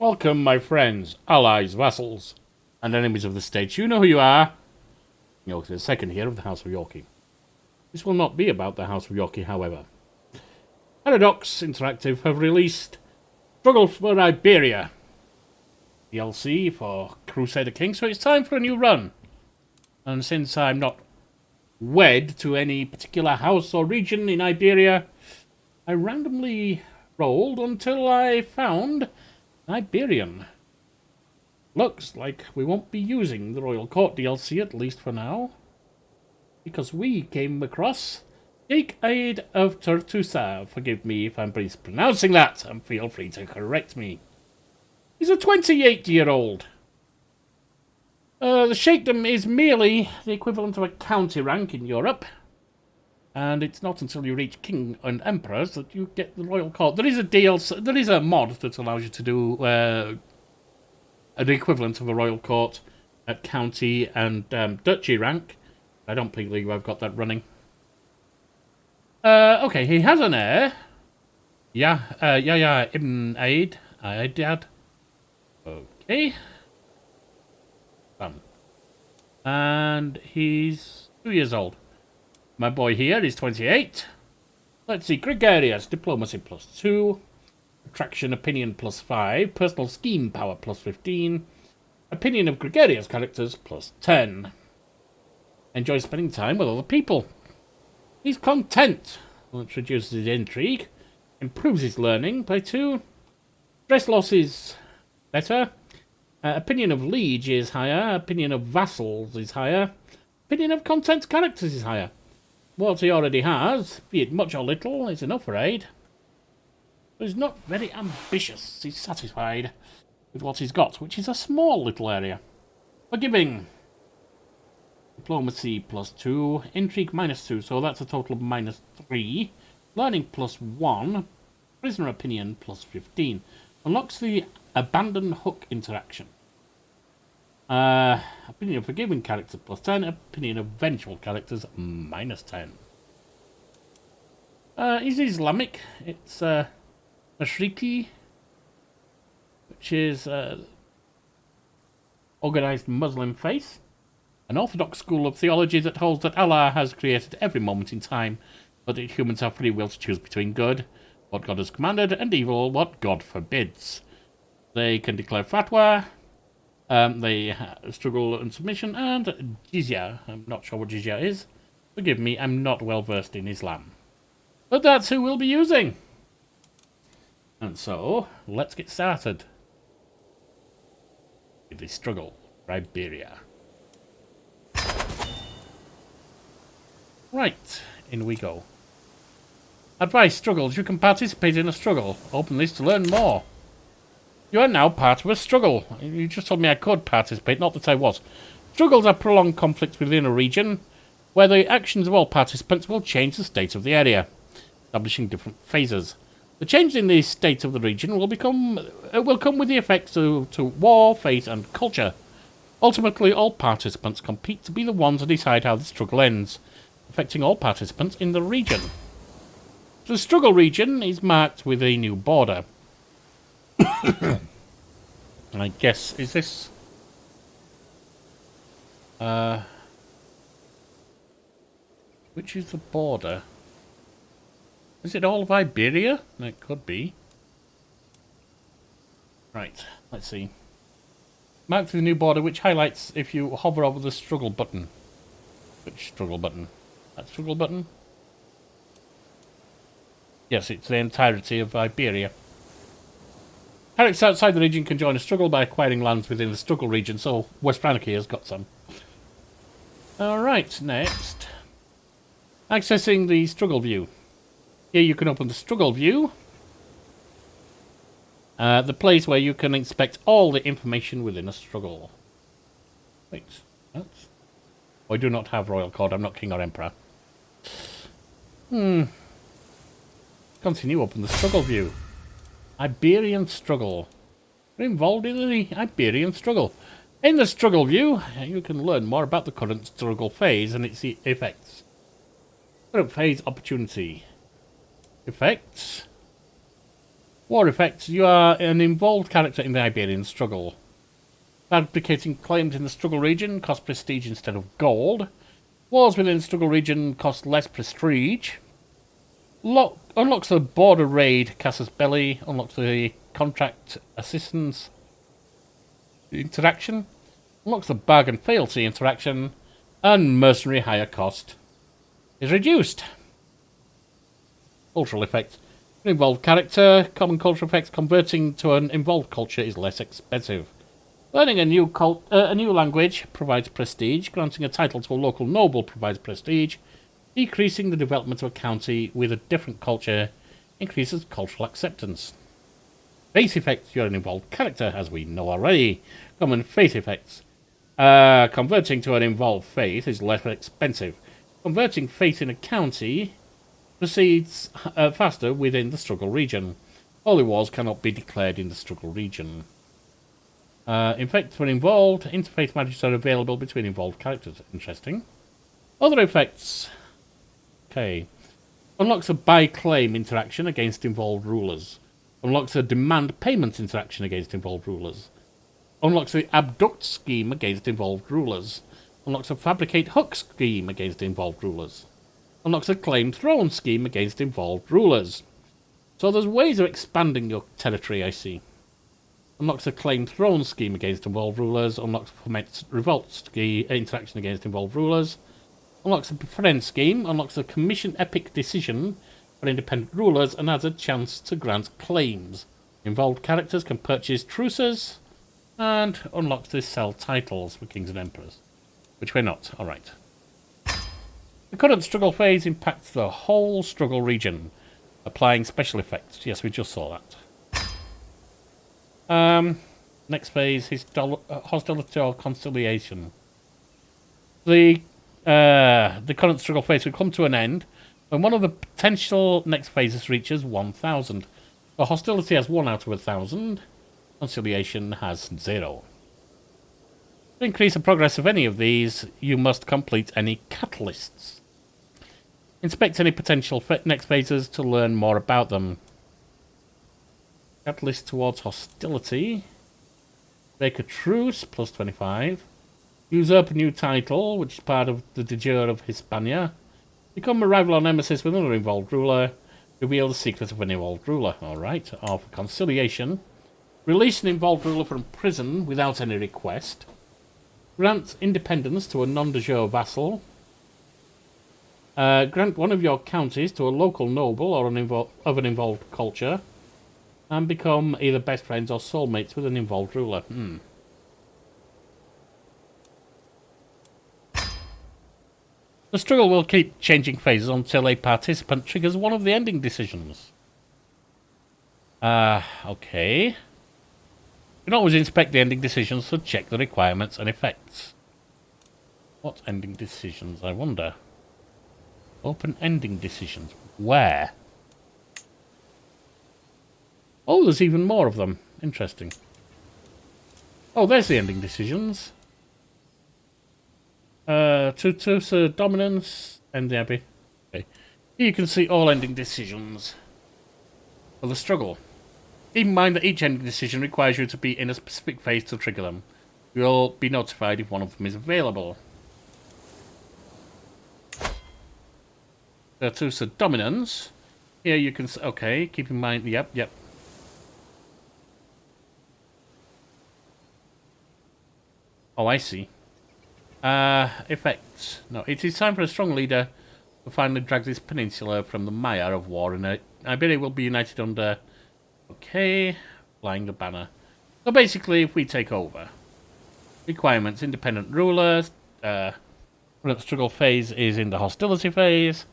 Welcome, my friends, allies, vassals, and enemies of the state. You know who you are. Yorkie II here of the House of Yorkie. This will not be about the House of Yorkie, however. Paradox Interactive have released Struggle for Iberia DLC for Crusader King, so it's time for a new run. And since I'm not wed to any particular house or region in Iberia, I randomly rolled until I found Iberian. Looks like we won't be using the Royal Court DLC, at least for now, because we came across Sheikh-down of Tortusa. Forgive me if I'm mispronouncing that, and feel free to correct me. He's a 28-year-old. The Sheikh-down is merely the equivalent of a county rank in Europe, and it's not until you reach King and Emperors that you get the Royal Court. There is a DLC, there is a mod that allows you to do the equivalent of a Royal Court at county and duchy rank. I don't believe I've got that running. Okay, he has an heir. Yeah, Ibn Aidad. Okay. And he's 2 years old. My boy here is 28. Let's see, gregarious, diplomacy +2, attraction opinion +5, personal scheme power +15, opinion of gregarious characters +10. Enjoys spending time with other people. He's content, which reduces his intrigue, improves his learning by 2. Stress loss is better. Opinion of Liege is higher. Opinion of vassals is higher. Opinion of content characters is higher. What he already has, be it much or little, is enough for aid. But he's not very ambitious. He's satisfied with what he's got, which is a small little area. Forgiving. Diplomacy +2. Intrigue -2, so that's a total of -3. Learning +1. Prisoner opinion +15. Unlocks the abandon hook interaction. Opinion of forgiving characters +10. Opinion of vengeful characters -10. He's Islamic. It's Mashriki, which is organized Muslim faith. An orthodox school of theology that holds that Allah has created every moment in time, but that humans have free will to choose between good, what God has commanded, and evil, what God forbids. They can declare fatwa. They struggle and submission, and jizya. I'm not sure what jizya is. Forgive me, I'm not well versed in Islam. But that's who we'll be using. And so, let's get started with the struggle for Iberia. Right, in we go. Advice: struggles. You can participate in a struggle. Open this to learn more. You are now part of a struggle. You just told me I could participate, not that I was. Struggles are prolonged conflicts within a region where the actions of all participants will change the state of the area, establishing different phases. The change in the state of the region will come with the effects to war, fate, and culture. Ultimately, all participants compete to be the ones to decide how the struggle ends, affecting all participants in the region. The struggle region is marked with a new border. I guess, is this... which is the border? Is it all of Iberia? It could be. Right, let's see. Marked with a new border, which highlights if you hover over the struggle button. Which struggle button? That struggle button? Yes, it's the entirety of Iberia. Characters outside the region can join a struggle by acquiring lands within the struggle region, so West Frankie has got some. Alright, next. Accessing the struggle view. Here you can open the struggle view. The place where you can inspect all the information within a struggle. Wait, that's... I do not have Royal Court, I'm not King or Emperor. Continue, open the struggle view. Iberian Struggle. We're involved in the Iberian Struggle. In the struggle view, you can learn more about the current struggle phase and its effects. Current phase opportunity. Effects. War effects. You are an involved character in the Iberian Struggle. Fabricating claims in the struggle region cost prestige instead of gold. Wars within the struggle region cost less prestige. Unlocks the border raid casus belli. Unlocks the contract assistance interaction. Unlocks the bargain fealty interaction. And mercenary hire cost is reduced. Cultural effects. An involved character. Common cultural effects. Converting to an involved culture is less expensive. Learning a new language provides prestige. Granting a title to a local noble provides prestige. Decreasing the development of a county with a different culture increases cultural acceptance. Face effects. You're an involved character, as we know already. Common face effects. Converting to an involved faith is less expensive. Converting faith in a county proceeds faster within the struggle region. Holy wars cannot be declared in the struggle region. Effects when involved. Interfaith matches are available between involved characters. Interesting. Other effects. Okay. Unlocks a buy claim interaction against involved rulers. Unlocks a demand payment interaction against involved rulers. Unlocks the abduct scheme against involved rulers. Unlocks a fabricate hook scheme against involved rulers. Unlocks a claim throne scheme against involved rulers. So there's ways of expanding your territory, I see. Unlocks a claim throne scheme against involved rulers. Unlocks a foment revolt interaction against involved rulers. Unlocks a befriend scheme. Unlocks a commission epic decision for independent rulers and adds a chance to grant claims. Involved characters can purchase truces. And unlocks the sell titles for kings and emperors. Which we're not. Alright. The current struggle phase impacts the whole struggle region. Applying special effects. Yes, we just saw that. Next phase is hostility or conciliation. The current struggle phase will come to an end when one of the potential next phases reaches 1,000. So hostility has 1 out of 1,000. Conciliation has 0. To increase the progress of any of these, you must complete any catalysts. Inspect any potential next phases to learn more about them. Catalyst towards hostility. Make a truce, plus 25. Usurp a new title, which is part of the de jure of Hispania. Become a rival or nemesis with another involved ruler. Reveal the secret of an involved ruler. Alright. Or for conciliation. Release an involved ruler from prison without any request. Grant independence to a non-de jure vassal. Grant one of your counties to a local noble or of an involved culture. And become either best friends or soulmates with an involved ruler. The struggle will keep changing phases until a participant triggers one of the ending decisions. Okay. You can always inspect the ending decisions to check the requirements and effects. What ending decisions, I wonder? Open ending decisions. Where? Oh, there's even more of them. Interesting. Oh, there's the ending decisions. Tutusa dominance. End the abbey. Okay. Here you can see all ending decisions for the struggle. Keep in mind that each ending decision requires you to be in a specific phase to trigger them. You'll be notified if one of them is available. Tutusa dominance. Here you can... Okay, keep in mind... Yep. Oh, I see. Effects. No, it is time for a strong leader to finally drag this peninsula from the mire of war, and Iberia will be united under... Okay, flying the banner. So basically, if we take over, requirements: independent rulers. Current struggle phase is in the hostility phase.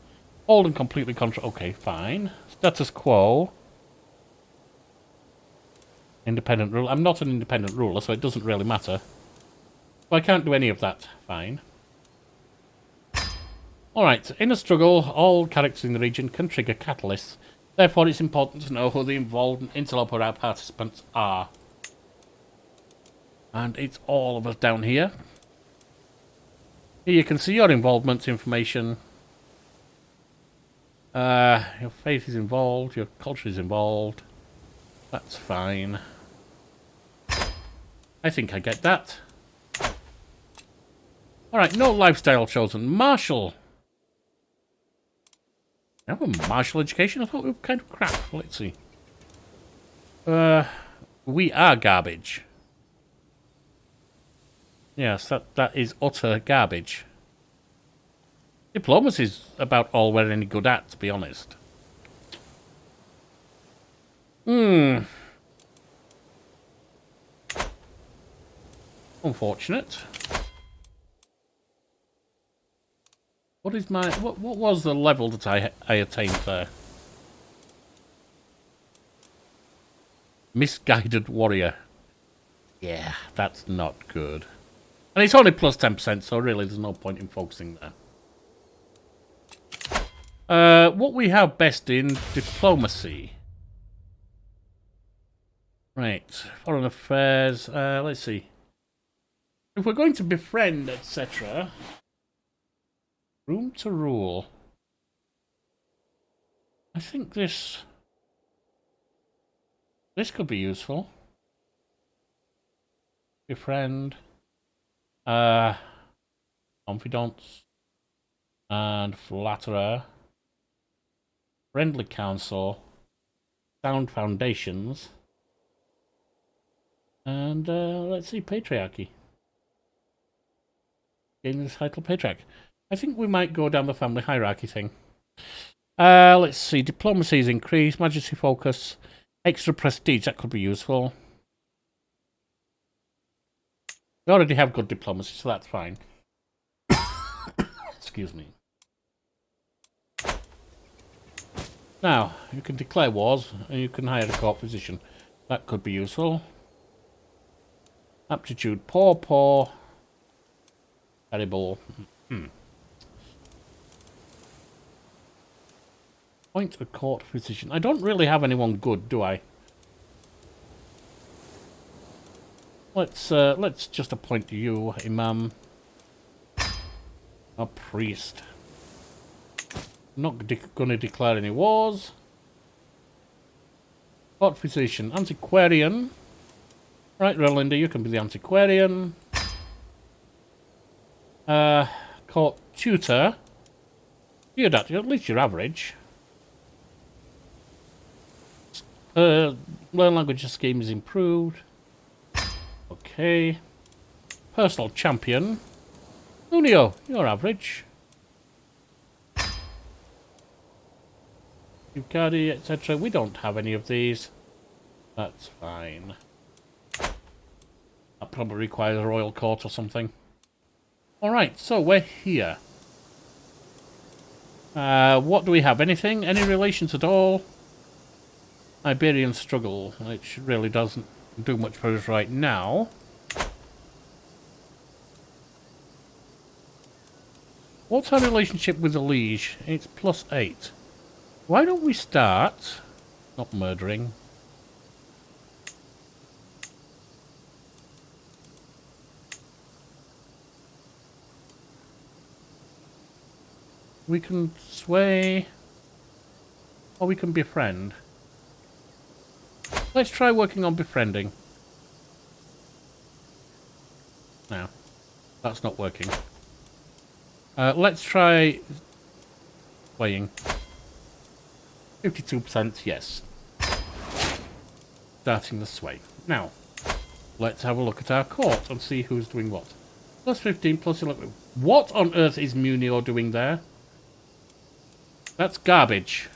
Hold and completely control. Okay, fine. Status quo. Independent ruler. I'm not an independent ruler, so it doesn't really matter. So I can't do any of that. Fine. Alright, in a struggle, all characters in the region can trigger catalysts. Therefore, it's important to know who the involved interloper participants are. And it's all of us down here. Here you can see your involvement information. Your faith is involved, your culture is involved. That's fine. I think I get that. Alright, no lifestyle chosen. Martial. I have a martial education? I thought we were kind of crap. Let's see. We are garbage. Yes, that is utter garbage. Diplomacy's about all we're any good at, to be honest. Unfortunate. What is my... What was the level that I attained there? Misguided warrior. Yeah, that's not good. And it's only plus 10%, so really there's no point in focusing there. What we have best in diplomacy. Right, foreign affairs. Let's see. If we're going to befriend, etc. Room to rule. I think this could be useful. Befriend. Confidants. And flatterer. Friendly council. Sound foundations. And let's see, patriarchy. Gain the title patriarch. I think we might go down the family hierarchy thing. Let's see, diplomacy is increased, majesty focus, extra prestige, that could be useful. We already have good diplomacy, so that's fine. Excuse me. Now, you can declare wars, and you can hire a court physician. That could be useful. Aptitude, poor. Terrible. Point a court physician. I don't really have anyone good, do I? Let's just appoint you, Imam. A priest. Not gonna declare any wars. Court physician. Antiquarian. Right, Rolinda, you can be the antiquarian. Court tutor. You're at least you're average. Learn language scheme is improved. Okay. Personal champion. Unio, you're average. Ducati, etc. We don't have any of these. That's fine. That probably requires a royal court or something. Alright, so we're here. What do we have? Anything? Any relations at all? Iberian Struggle, which really doesn't do much for us right now. What's our relationship with the Liege? It's +8. Why don't we start... Not murdering. We can sway... Or we can befriend. Let's try working on befriending. No, that's not working. Let's try swaying. 52%, yes. Starting the sway. Now, let's have a look at our court and see who's doing what. +15, +11. What on earth is Munio doing there? That's garbage.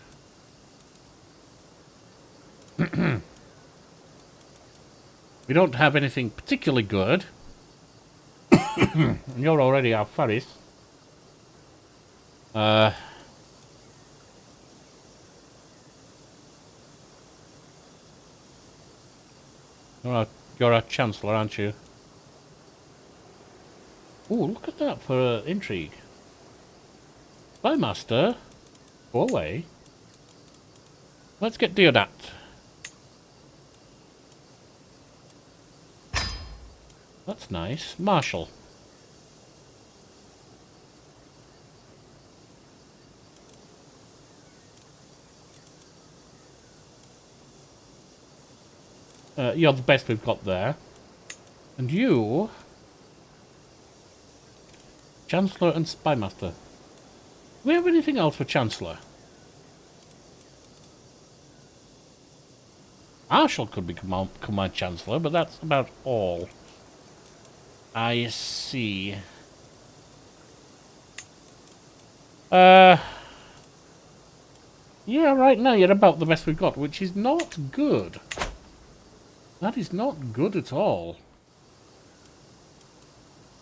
We don't have anything particularly good. And you're already our Faris. You're our Chancellor, aren't you? Oh, look at that for intrigue. Spymaster. Go away. Let's get Deodat. That's nice. Marshal. You're the best we've got there. And you... Chancellor and Spymaster. Do we have anything else for Chancellor? Marshal could become my Chancellor, but that's about all. I see. Yeah, right now you're about the best we've got, which is not good. That is not good at all.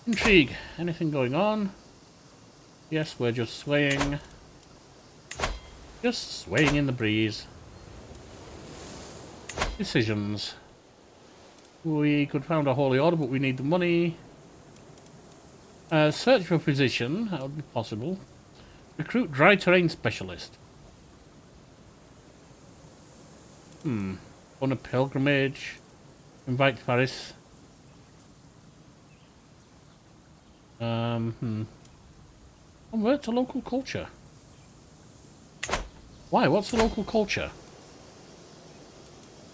Intrigue. Anything going on? Yes, we're just swaying. Just swaying in the breeze. Decisions. We could found a holy order, but we need the money. Search for a physician. That would be possible. Recruit dry terrain specialist. On a pilgrimage. Invite Faris. Convert to local culture. Why? What's the local culture?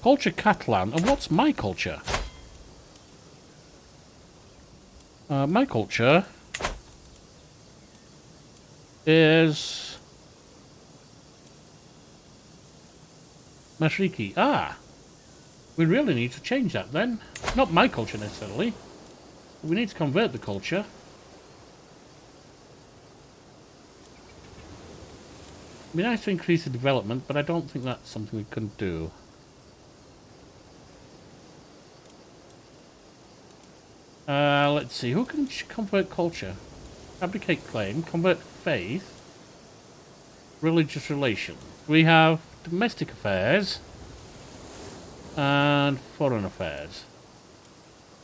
Culture Catalan. And what's my culture? My culture is Mashriki. Ah! We really need to change that then. Not my culture necessarily. We need to convert the culture. It'd be nice to increase the development, but I don't think that's something we can do. Let's see, who can convert culture? Fabricate claim, convert faith, religious relations. We have domestic affairs and foreign affairs.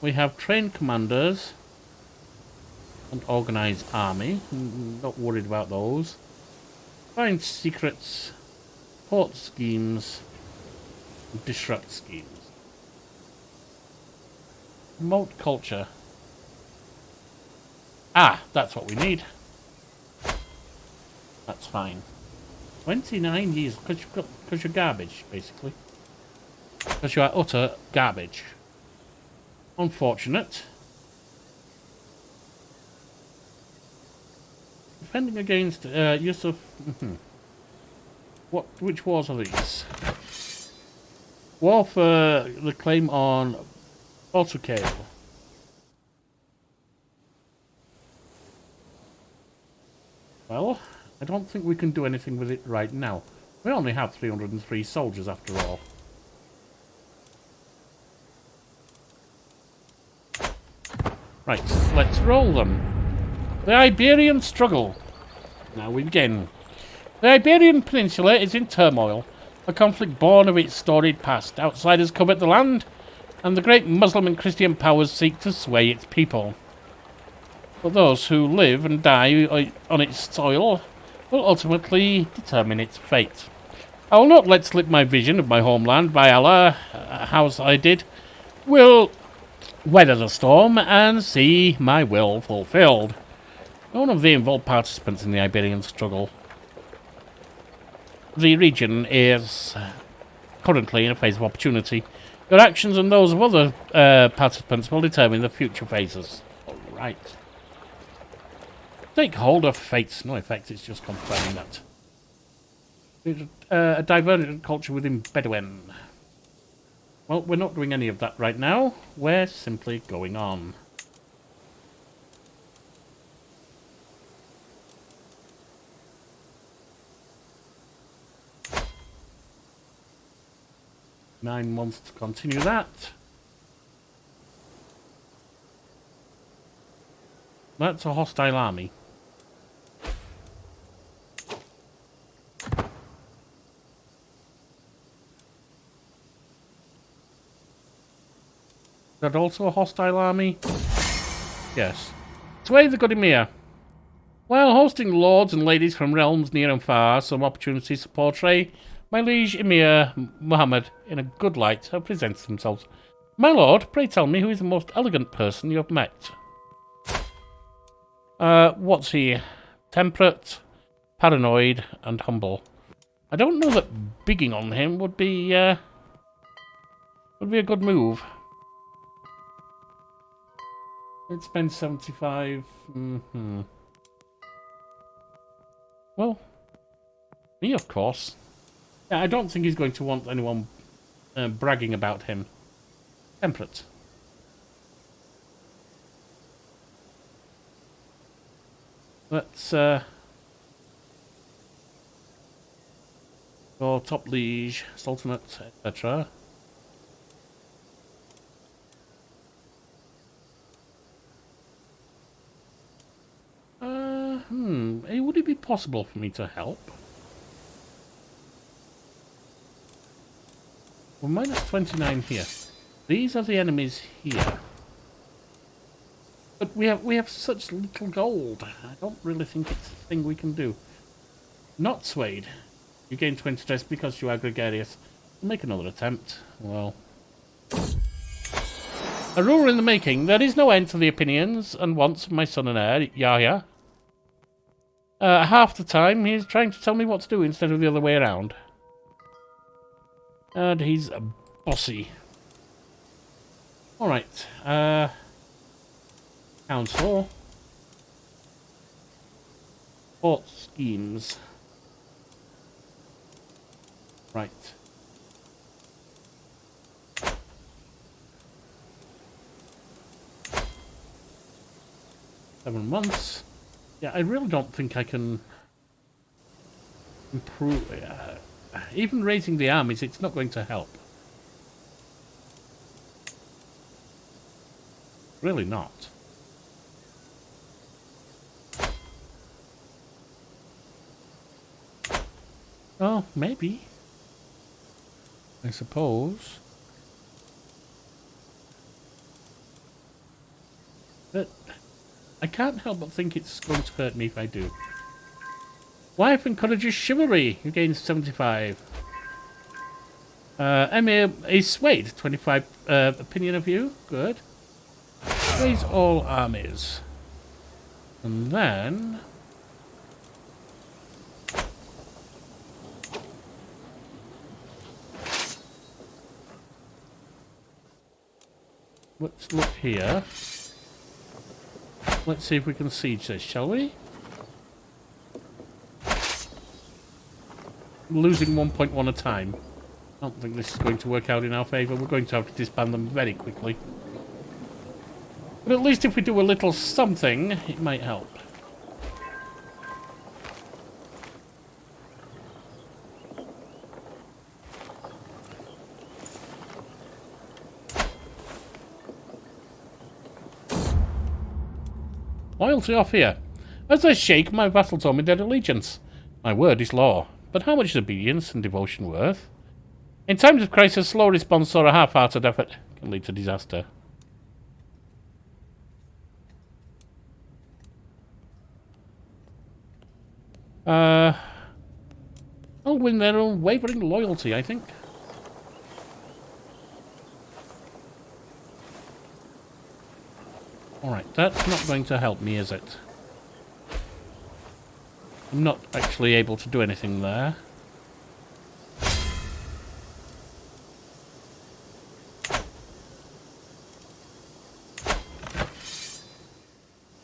We have trained commanders and organized army. Not worried about those. Find secrets, port schemes, and disrupt schemes. Promote culture. Ah, that's what we need. That's fine. 29 years, because you're garbage, basically. Because you are utter garbage. Unfortunate. Defending against use of... Which wars are these? War for the claim on Portugal. Well, I don't think we can do anything with it right now. We only have 303 soldiers after all. Right, let's roll them. The Iberian Struggle. Now we begin. The Iberian Peninsula is in turmoil, a conflict born of its storied past. Outsiders covet the land, and the great Muslim and Christian powers seek to sway its people. But those who live and die on its soil will ultimately determine its fate. I will not let slip my vision of my homeland. By Allah, house I did, will weather the storm and see my will fulfilled. One of the involved participants in the Iberian struggle. The region is currently in a phase of opportunity. Your actions and those of other participants will determine the future phases. Alright. Take hold of fates. No effect, it's just confirming that. A divergent culture within Bedouin. Well, we're not doing any of that right now. We're simply going on. Nine wants to continue that. That's a hostile army. Is that also a hostile army? Yes. Sway the good Emir. While hosting lords and ladies from realms near and far, some opportunities to portray my liege Emir Muhammad in a good light have presented themselves. My lord, pray tell me who is the most elegant person you have met. What's he? Temperate, paranoid, and humble. I don't know that bigging on him would be Would be a good move. Let's spend 75. Well, me, of course. Yeah, I don't think he's going to want anyone bragging about him. Temperate. Let's go top liege, sultanate, etc. Would it be possible for me to help? We're minus 29 here. These are the enemies here. But we have such little gold. I don't really think it's a thing we can do. Not swayed. You gain 20 stress because you are gregarious. Make another attempt. Well. A ruler in the making. There is no end to the opinions and wants of my son and heir, Yahya. Half the time he's trying to tell me what to do instead of the other way around. And he's bossy. Alright. Council. Port schemes. Right. Seven months. Yeah, I really don't think I can improve. Even raising the armies, it's not going to help. Really not. Oh, maybe. I suppose. But I can't help but think it's going to hurt me if I do. Wife encourages chivalry. You gain 75. Emir is swayed. 25 opinion of you. Good. Raise all armies. And then... let's look here. Let's see if we can siege this, shall we? Losing 1.1 a time. I don't think this is going to work out in our favour. We're going to have to disband them very quickly. But at least if we do a little something, it might help. Loyalty off here. As a sheikh, my vassals owe me their allegiance. My word is law. But how much is obedience and devotion worth? In times of crisis, slow response or a half-hearted effort can lead to disaster. I'll win their unwavering loyalty, I think. Alright, that's not going to help me, is it? I'm not actually able to do anything there.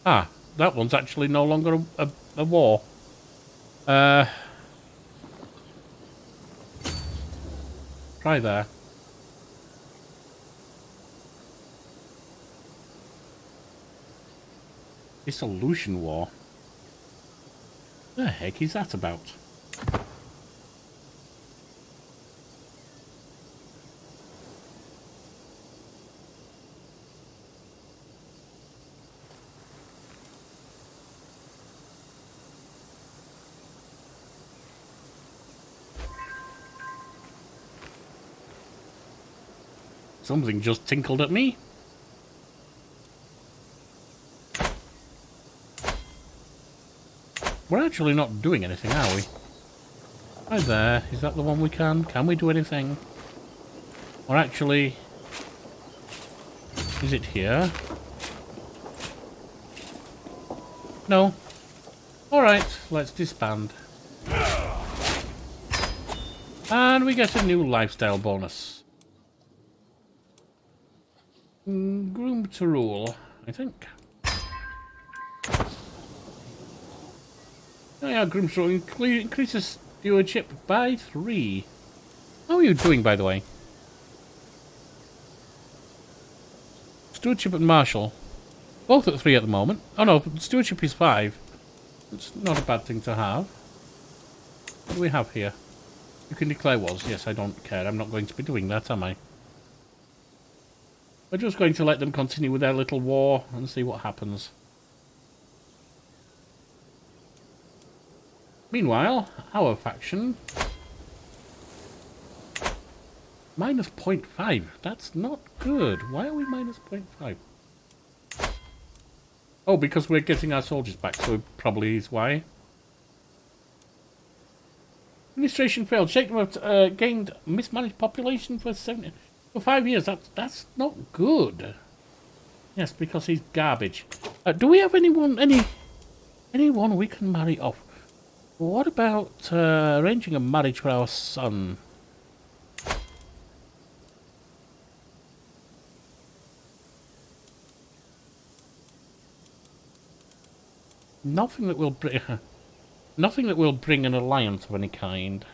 Ah, that one's actually no longer a war. Try there. Dissolution war. The heck is that about? Something just tinkled at me. We're actually not doing anything, are we? Right there. Is that the one we can? Can we do anything? Or actually... is it here? No. Alright, let's disband. And we get a new lifestyle bonus. Groom to rule, I think. Oh yeah, groom to rule increases stewardship by 3. How are you doing, by the way? Stewardship and marshal. Both at 3 at the moment. Oh no, stewardship is 5. It's not a bad thing to have. What do we have here? You can declare wars. Yes, I don't care. I'm not going to be doing that, am I? We're just going to let them continue with their little war and see what happens. Meanwhile, our faction... minus 0.5. That's not good. Why are we minus 0.5? Oh, because we're getting our soldiers back, so it probably is why. Administration failed. Sheikh-down gained mismanaged population for 5 years. That's not good. Yes, because he's garbage. Do we have anyone we can marry off? What about arranging a marriage for our son? Nothing that will bring an alliance of any kind.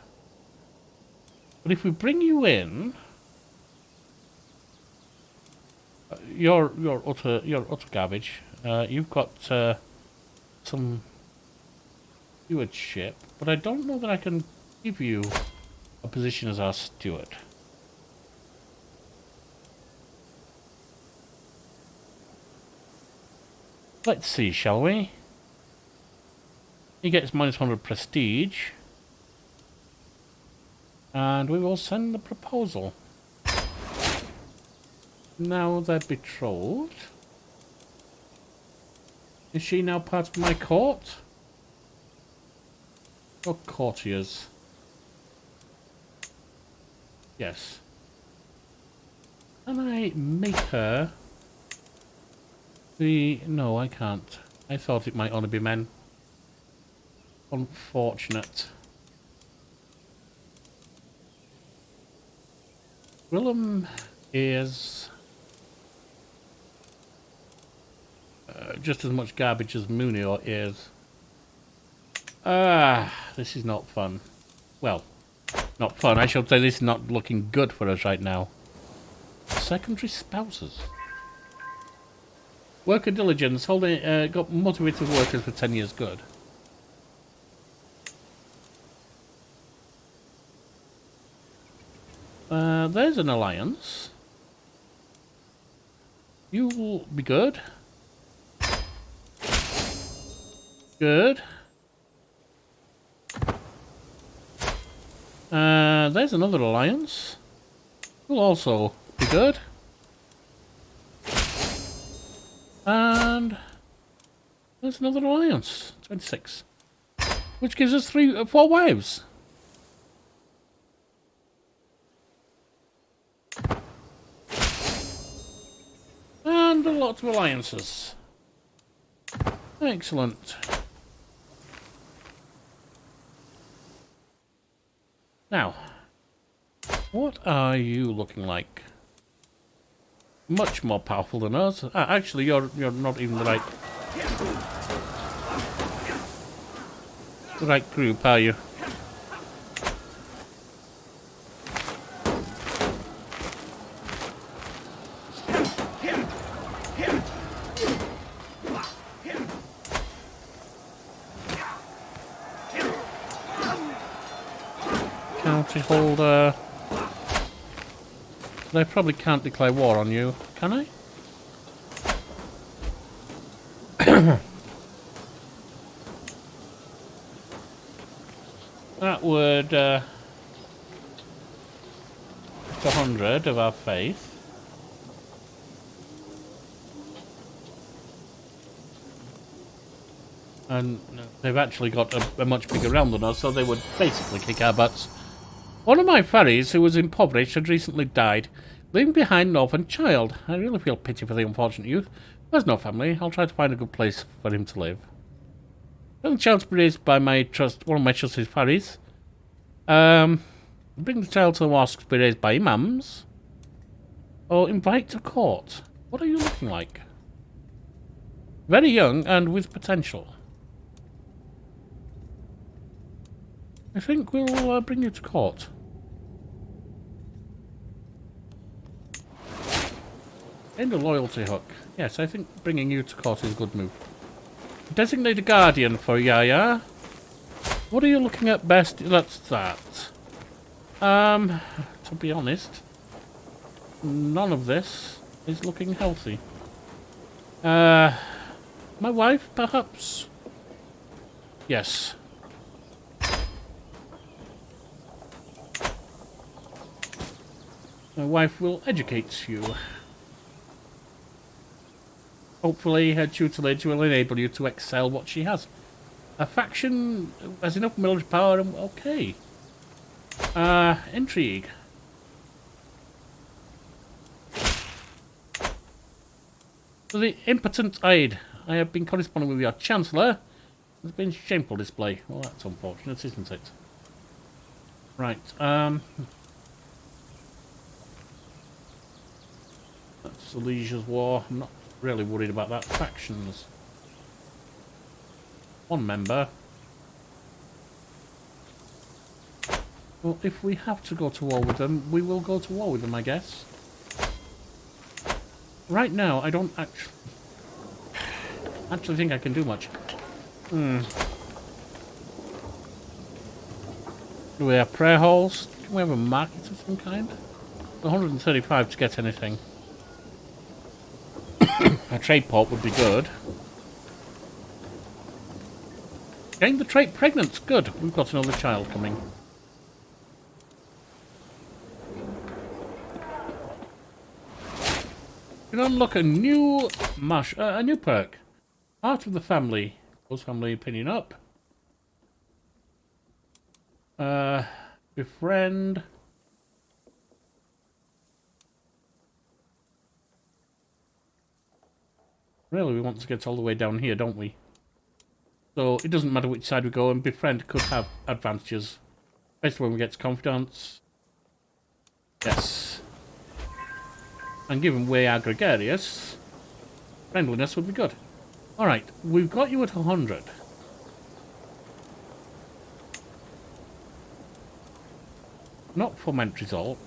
But if we bring you in, you're utter garbage. You've got some stewardship, but I don't know that I can give you a position as our steward. Let's see, shall we? He gets minus 100 prestige. And we will send the proposal. Now they're betrothed. Is she now part of my court? Or courtiers? Yes. Can I make her the... No, I can't. I thought it might only be men. Unfortunate. Willem is just as much garbage as Munio is. This is not fun. Well, not fun. I should say this is not looking good for us right now. Secondary spouses. Worker diligence. Holding got motivated workers for 10 years. Good. There's an alliance. You will be good. Good. There's another alliance. Will also be good. And there's another alliance. 26. Which gives us 4 wives. And a lot of alliances. Excellent. Now, what are you looking like? Much more powerful than us. Actually, you're not even the right group, are you? County holder. I probably can't declare war on you, can I? That would 100 of our faith. And they've actually got a much bigger realm than us, so they would basically kick our butts. One of my ferries, who was impoverished, had recently died, leaving behind an orphan child. I really feel pity for the unfortunate youth. There's no family. I'll try to find a good place for him to live. Let the child to be raised by one of my trusted ferries. Bring the child to the mosque to be raised by imams. Or invite to court. What are you looking like? Very young and with potential. I think we'll bring you to court. End a loyalty hook. Yes, I think bringing you to court is a good move. Designate a guardian for Yaya. What are you looking at best? That's that. To be honest, none of this is looking healthy. My wife, perhaps? Yes. My wife will educate you. Hopefully her tutelage will enable you to excel what she has. A faction has enough military power and... okay. Intrigue. To the impotent aid. I have been corresponding with your Chancellor. There's been shameful display. Well, that's unfortunate, isn't it? Right, that's the Liege's war. I'm not really worried about that. Factions. One member. Well, if we have to go to war with them, we will go to war with them, I guess. Right now, I don't actually think I can do much. Do we have prayer halls? Can we have a market of some kind? 135 to get anything. A trade port would be good. Getting the trait pregnant. Good. We've got another child coming. You can unlock a new a new perk. Part of the family. Close family opinion up. Befriend. Really, we want to get all the way down here, don't we? So it doesn't matter which side we go, and befriend could have advantages. Especially when we get to confidence. Yes. And given we are gregarious, friendliness would be good. Alright, we've got you at 100. Not foment revolt.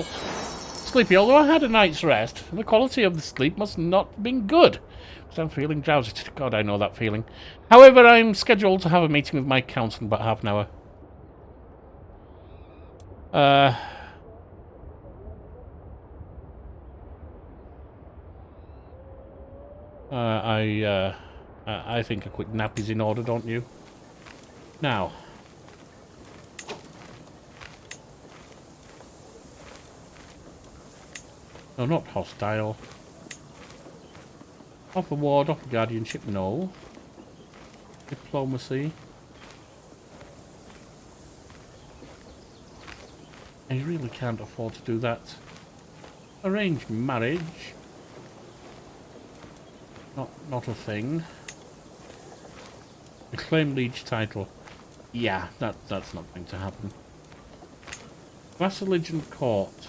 Sleepy, although I had a night's rest, the quality of the sleep must not have been good. So I'm feeling drowsy. God, I know that feeling. However, I'm scheduled to have a meeting with my council in about half an hour. I think a quick nap is in order, don't you? Now. No, not hostile. Offer ward, offer guardianship, no. Diplomacy. I really can't afford to do that. Arrange marriage. Not a thing. Reclaim Liege title. Yeah, that's not going to happen. Vassalage and court.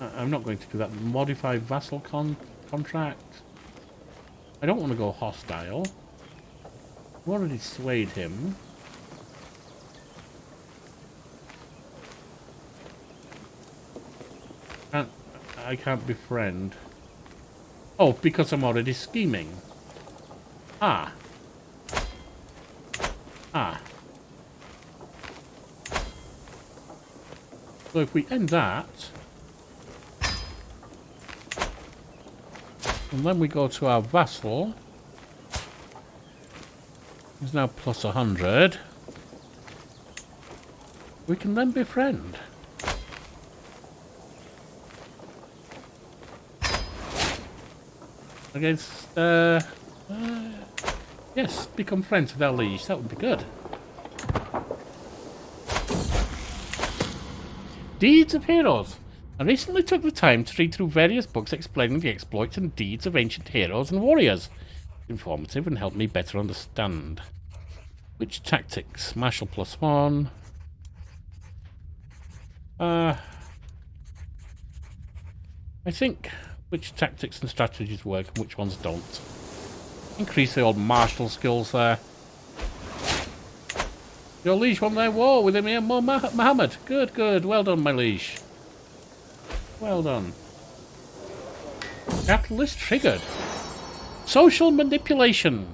I'm not going to do that. Modify vassal contract. I don't want to go hostile. I've already swayed him. I can't befriend. Oh, because I'm already scheming. Ah. So if we end that, and then we go to our vassal, he's now plus 100. We can then befriend. Against, yes, become friends with our liege. That would be good. Deeds of Heroes. I recently took the time to read through various books explaining the exploits and deeds of ancient heroes and warriors. Informative and helped me better understand. Which tactics? Martial +1. I think which tactics and strategies work and which ones don't. Increase the old martial skills there. Your liege won their war with Emir Muhammad. Good, good. Well done, my liege. Well done. Catalyst triggered. Social manipulation.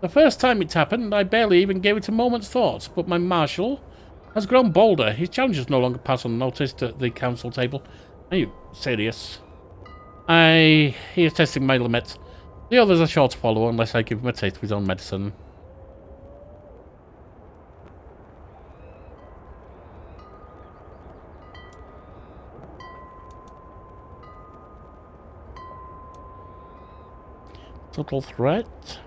The first time it happened, I barely even gave it a moment's thought, but my marshal has grown bolder. His challenges no longer pass unnoticed at the council table. Are you serious? He is testing my limits. The others are sure to follow unless I give him a taste of his own medicine. Total threat.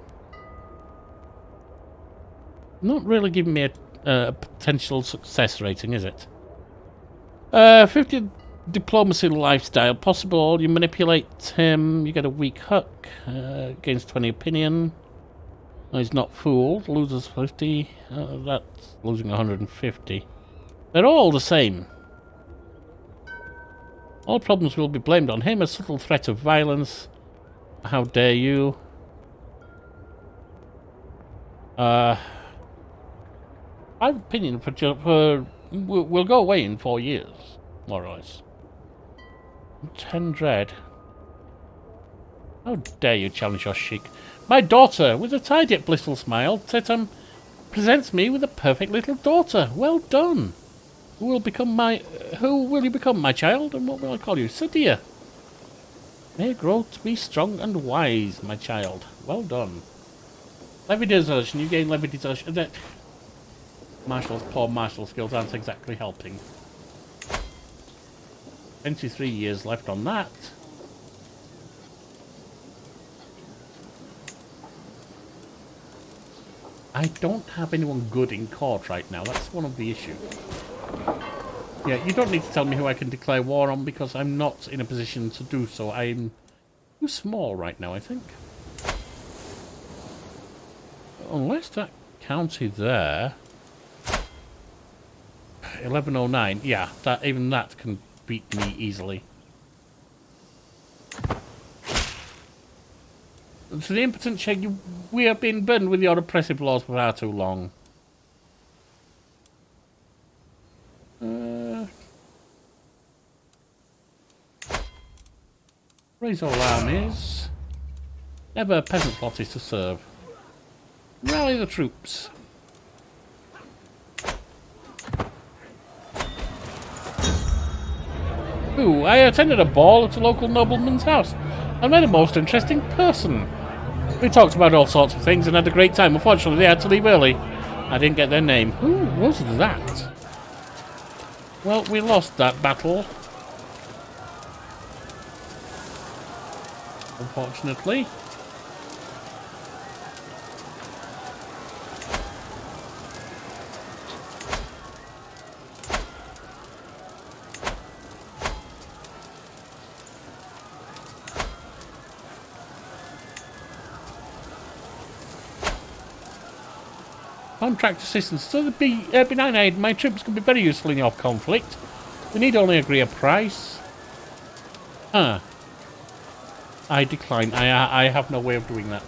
Not really giving me a potential success rating, is it? 50 diplomacy lifestyle. Possible. You manipulate him, you get a weak hook. Gains 20 opinion. No, he's not fooled. Loses 50. That's losing 150. They're all the same. All problems will be blamed on him. A subtle threat of violence. How dare you? My opinion will go away in 4 years, more or less. 10 dread. How dare you challenge your sheik? My daughter, with a tidy yet blissful smile, presents me with a perfect little daughter. Well done. Who will you become, my child? And what will I call you? Sadia. May grow to be strong and wise, my child. Well done. Levy desertion. You gain levy desertion. Poor martial skills aren't exactly helping. 23 years left on that. I don't have anyone good in court right now. That's one of the issues. Yeah, you don't need to tell me who I can declare war on because I'm not in a position to do so. I'm too small right now, I think. Unless that county there... 1109, yeah, even that can beat me easily. To the impotent Sheikh, we have been burdened with your oppressive laws for far too long. Raise all armies. Never a peasant plot is to serve. Rally the troops. Ooh, I attended a ball at a local nobleman's house. I met a most interesting person. We talked about all sorts of things and had a great time. Unfortunately, they had to leave early. I didn't get their name. Who was that? Well, we lost that battle. Unfortunately. Contract assistance. So the benign aid, my troops can be very useful in your conflict. We need only agree a price. Huh. I decline. I have no way of doing that.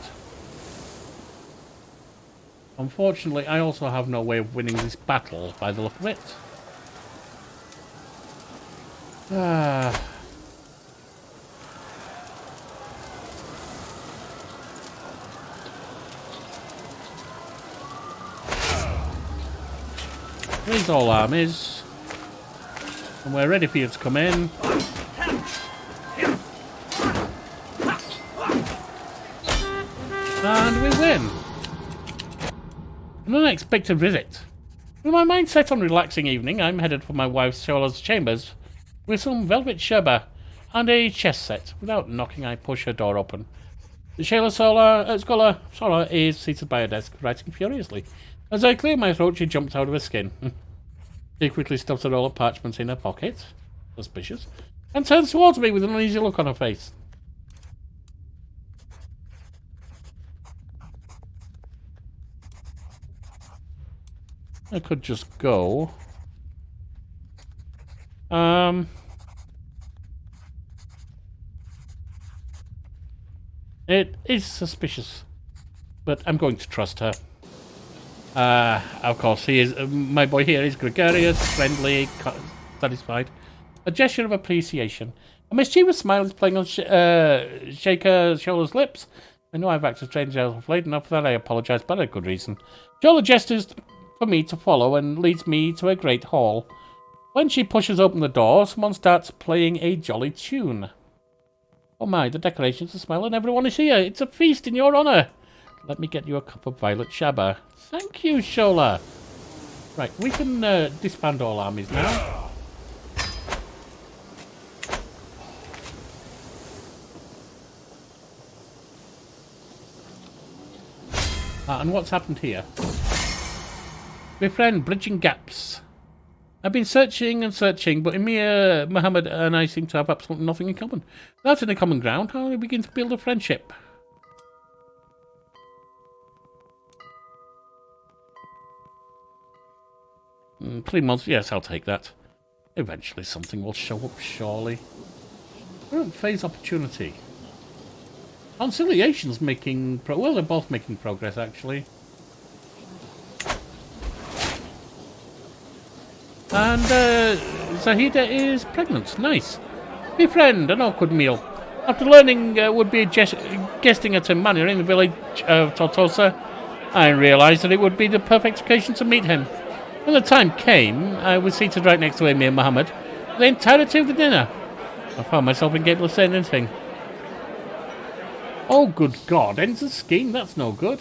Unfortunately, I also have no way of winning this battle by the look of it. Ah. Raise all armies. And we're ready for you to come in. And we win. An unexpected visit. With my mind set on relaxing evening, I'm headed for my wife's Shola's chambers with some velvet sherba and a chess set. Without knocking, I push her door open. The scholar Sola is seated by her desk, writing furiously. As I clear my throat, she jumps out of her skin. She quickly stuffs a roll of parchment in her pocket, suspicious, and turns towards me with an uneasy look on her face. I could just go. It is suspicious, but I'm going to trust her. Of course, he is. My boy here is gregarious, friendly, satisfied. A gesture of appreciation. A mischievous smile is playing on Shola's lips. I know I've acted strange of late, enough for that I apologise, but a good reason. Shola gestures for me to follow and leads me to a great hall. When she pushes open the door, someone starts playing a jolly tune. Oh my, the decorations are smiling, everyone is here. It's a feast in your honour. Let me get you a cup of violet shabba. Thank you, Shola. Right, we can disband all armies now. And what's happened here? Befriend, bridging gaps. I've been searching and searching, but Emir, Muhammad and I seem to have absolutely nothing in common. Without any common ground, how do we begin to build a friendship? 3 months, yes, I'll take that. Eventually something will show up, surely. Current phase opportunity. Conciliation's making well, they're both making progress, actually. And Zahida is pregnant. Nice. Befriend, an awkward meal. After learning would-be guesting at a manor in the village of Tortosa, I realised that it would be the perfect occasion to meet him. When the time came, I was seated right next to Emir Muhammad for the entirety of the dinner. I found myself incapable of saying anything. Oh, good God, ends the scheme? That's no good.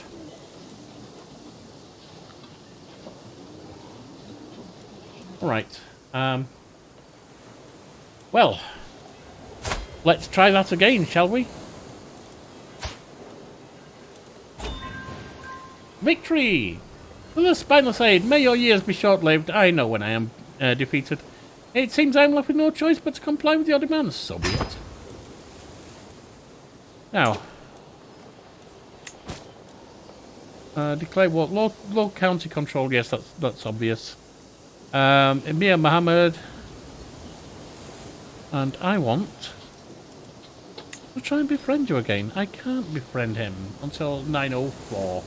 Alright. Well, let's try that again, shall we? Victory! For the spineless aid, may your years be short-lived. I know when I am defeated. It seems I am left with no choice but to comply with your demands. So be it. Now, declare what? Low county control. Yes, that's obvious. Emir Muhammad, and I want to try and befriend you again. I can't befriend him until 904.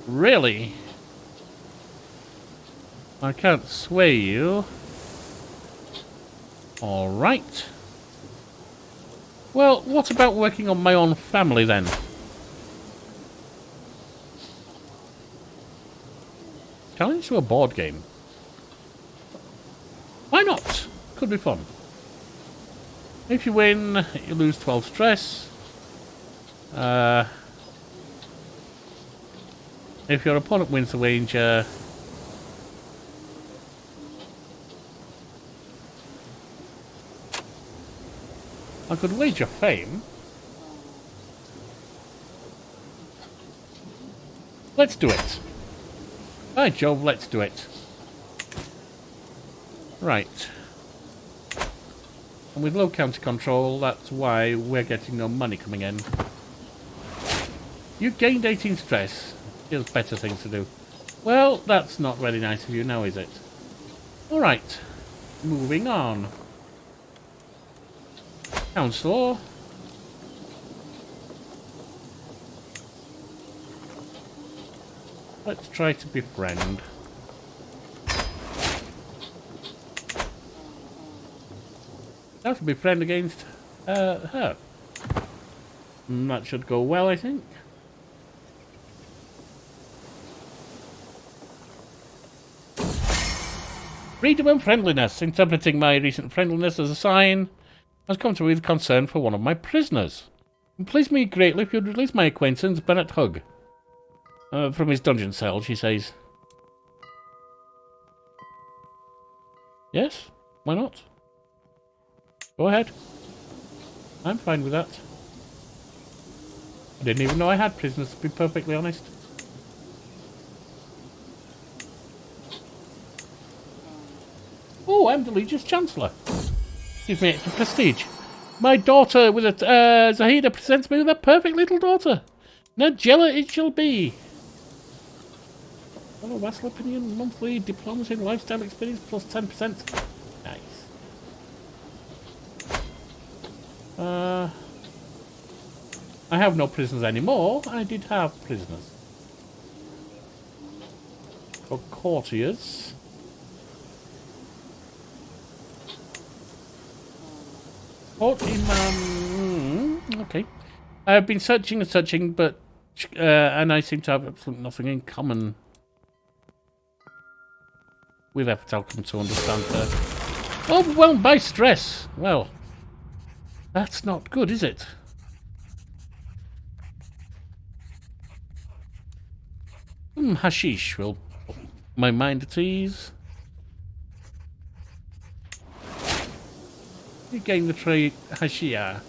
Really? I can't sway you. Alright. Well, what about working on my own family then? Challenge to a board game. Why not? Could be fun. If you win, you lose 12 stress. If your opponent wins the wager, I could wager fame. Let's do it. By Jove, let's do it. Right. And with low counter control, that's why we're getting no money coming in. You gained 18 stress. There's better things to do. Well, that's not very nice of you now, is it? Alright. Moving on. Councillor. Let's try to befriend. Now to befriend against her. That should go well, I think. Freedom and friendliness. Interpreting my recent friendliness as a sign, has come to me with concern for one of my prisoners. It would please me greatly if you'd release my acquaintance, Bennett Hugg. From his dungeon cell, she says. Yes? Why not? Go ahead. I'm fine with that. I didn't even know I had prisoners, to be perfectly honest. Oh, I'm the Liege's Chancellor. Gives me extra prestige. My daughter with a Zahida presents me with a perfect little daughter. Najella it shall be. Fellow vassal opinion, monthly diplomacy and lifestyle experience plus 10%. Nice. I have no prisoners anymore. I did have prisoners. For courtiers. Okay. I've been searching and searching, but and I seem to have absolutely nothing in common with effort. I'll come to understand her. Overwhelmed by stress. Well, that's not good, is it? Hashish will put my mind at ease. You gain the trait Hashishia.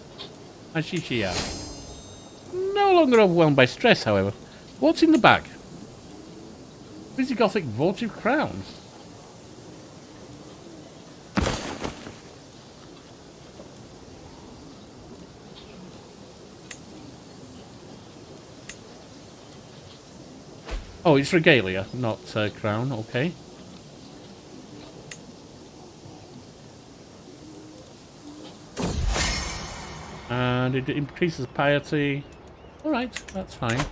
No longer overwhelmed by stress, however. What's in the bag? Visigothic votive crown. Oh, it's regalia, not crown. Okay. And it increases piety. Alright, that's fine.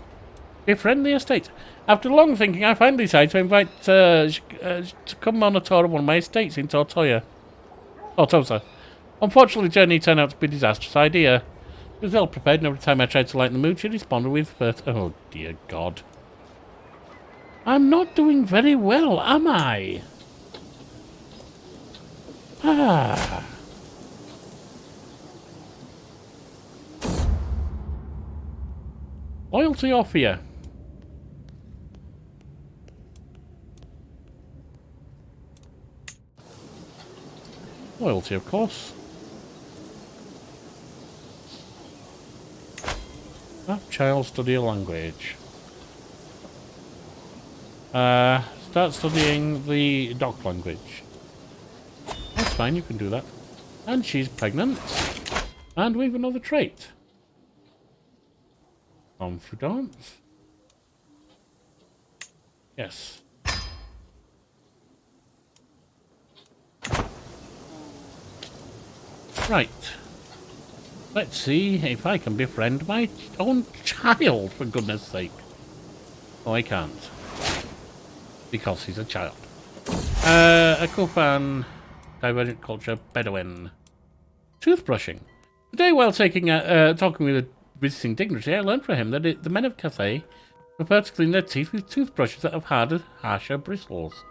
Befriend the estate. After long thinking, I finally decided to invite to come on a tour of one of my estates in Tortosa. Unfortunately, the journey turned out to be a disastrous idea. She was ill prepared, and every time I tried to lighten the mood, she responded with oh dear God. I'm not doing very well, am I? Ah. Loyalty or fear? Loyalty, of course. Have child study a language. Start studying the dock language. That's fine, you can do that. And she's pregnant. And we have another trait. Confidence. Yes. Right. Let's see if I can befriend my own child, for goodness sake. Oh, I can't. Because he's a child. A Kufan, Divergent Culture, Bedouin. Toothbrushing. Today, while talking with a visiting dignitary, I learned from him that the men of Cathay prefer to clean their teeth with toothbrushes that have harsher bristles.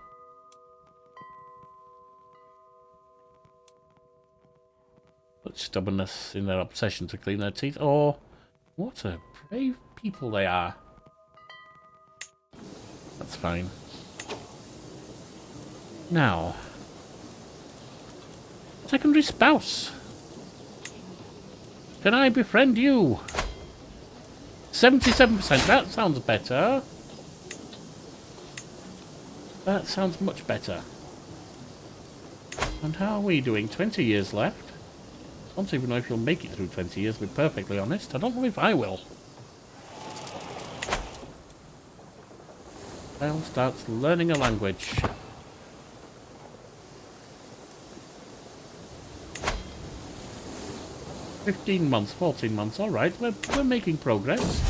Such stubbornness in their obsession to clean their teeth. Oh, what a brave people they are. That's fine. Now, secondary spouse. Can I befriend you? 77%. That sounds better. That sounds much better. And how are we doing? 20 years left. I don't even know if you'll make it through 20 years, to be perfectly honest. I don't know if I will. Child starts learning a language. "15 months, 14 months, alright, we're making progress."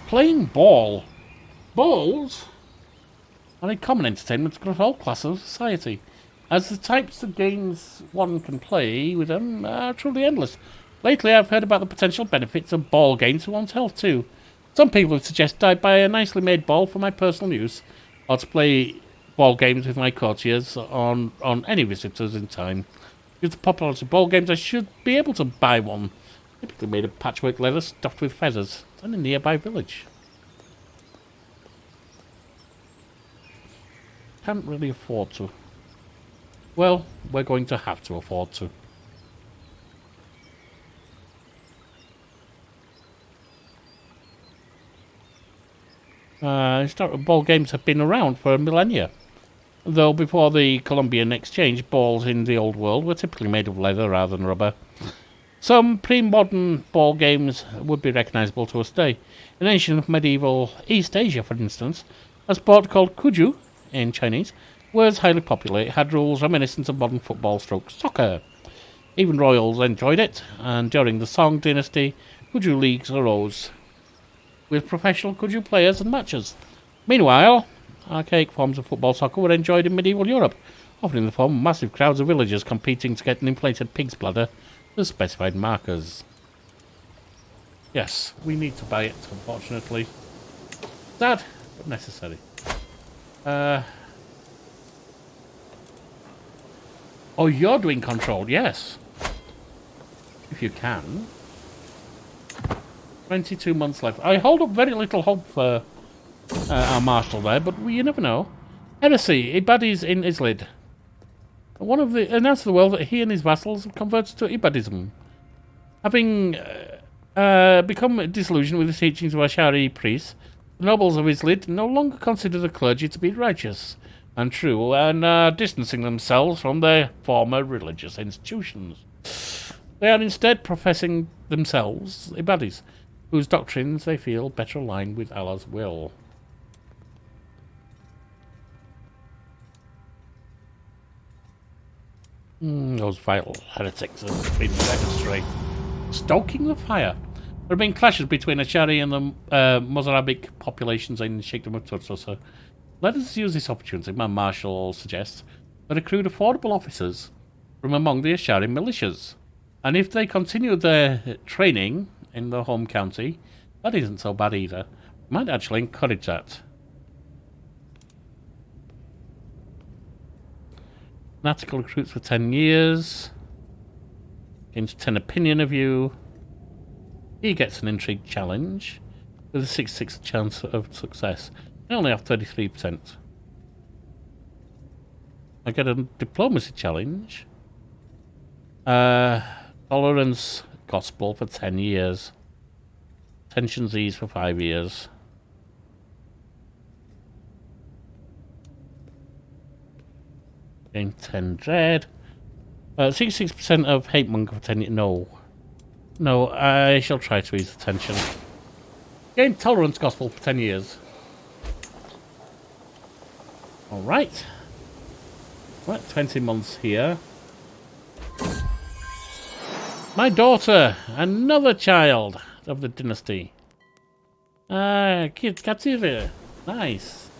Playing ball. Balls are a common entertainment across all classes of society, as the types of games one can play with them are truly endless. Lately I've heard about the potential benefits of ball games for one's health too. Some people have suggested I buy a nicely made ball for my personal use, or to play ball games with my courtiers on any visitors in time. With the popularity of ball games, I should be able to buy one, typically made of patchwork leather stuffed with feathers, in a nearby village. Can't really afford to. Well, we're going to have to afford to. Historical ball games have been around for millennia. Though before the Columbian Exchange, balls in the old world were typically made of leather rather than rubber. Some pre-modern ball games would be recognisable to us today. In ancient medieval East Asia, for instance, a sport called kuju, in Chinese, was highly popular. It had rules reminiscent of modern football / soccer. Even royals enjoyed it, and during the Song dynasty, Could you leagues arose with professional could you players and matches? Meanwhile, archaic forms of football soccer were enjoyed in medieval Europe, often in the form of massive crowds of villagers competing to get an inflated pig's bladder to specified markers. Yes, we need to buy it, unfortunately. Sad, but necessary. Oh, you're doing control, yes. If you can. 22 months left. I hold up very little hope for our marshal there, but you never know. Heresy, Ibadis in Islid. One of the announced to the world that he and his vassals have converted to Ibadism, having become disillusioned with the teachings of Ashari priests. The nobles of Islid no longer consider the clergy to be righteous and true, and are distancing themselves from their former religious institutions. They are instead professing themselves Ibadis, whose doctrines they feel better aligned with Allah's will. Those vile heretics have been led astray. Stoking the fire. There have been clashes between Ashari and the Mozarabic populations in Sheikh-down, so let us use this opportunity, my marshal suggests, to recruit affordable officers from among the Ashari militias. And if they continue their training in the home county, that isn't so bad either. We might actually encourage that. Fanatical recruits for 10 years. Gains 10 opinion of you. He gets an intrigue challenge with a 66 chance of success. I only have 33%. I get a diplomacy challenge. Tolerance gospel for 10 years. Tensions ease for 5 years. Gain 10 dread. 66% of hate monger for 10 years. No. No, I shall try to ease the tension. Gain tolerance gospel for 10 years. Alright. Right, 20 months here. My daughter, another child of the dynasty. Kid Katsiri. Nice.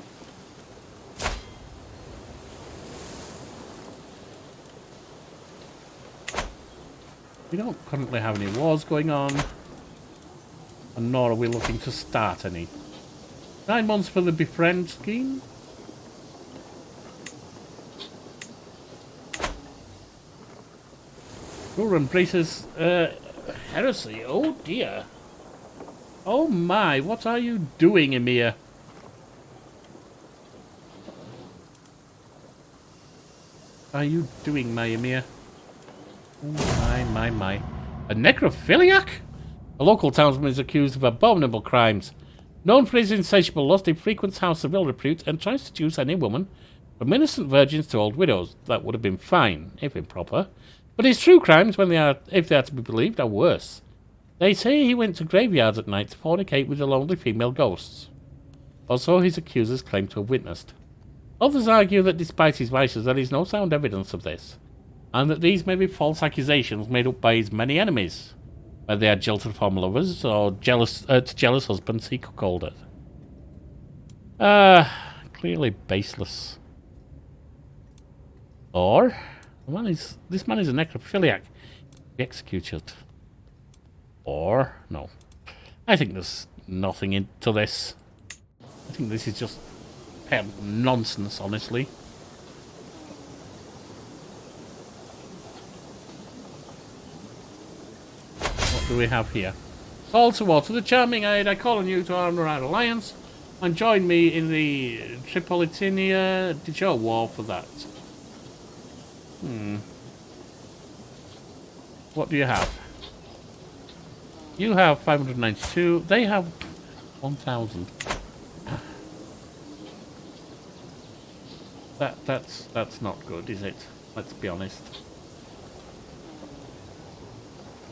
We don't currently have any wars going on, and nor are we looking to start any. 9 months for the befriend scheme. Who embraces heresy? Oh dear. Oh my, what are you doing, Emir? What are you doing, my Emir? Oh my. A necrophiliac? A local townsman is accused of abominable crimes. Known for his insatiable lust, he frequents houses of ill repute and tries to seduce any woman, from innocent virgins to old widows. That would have been fine, if improper. But his true crimes, if they are to be believed, are worse. They say he went to graveyards at night to fornicate with the lonely female ghosts. Or so his accusers claim to have witnessed. Others argue that despite his vices, there is no sound evidence of this, and that these may be false accusations made up by his many enemies, whether they are jilted former lovers or jealous husbands he cuckolded. Clearly baseless. Or this man is a necrophiliac. Be executed. Or no. I think there's nothing into this. I think this is just pure nonsense, honestly. What do we have here? Call to war. To the charming aid, I call on you to honor our alliance and join me in the Tripolitania. Did you war for that? What do you have? You have 592. They have 1,000. That's not good, is it? Let's be honest.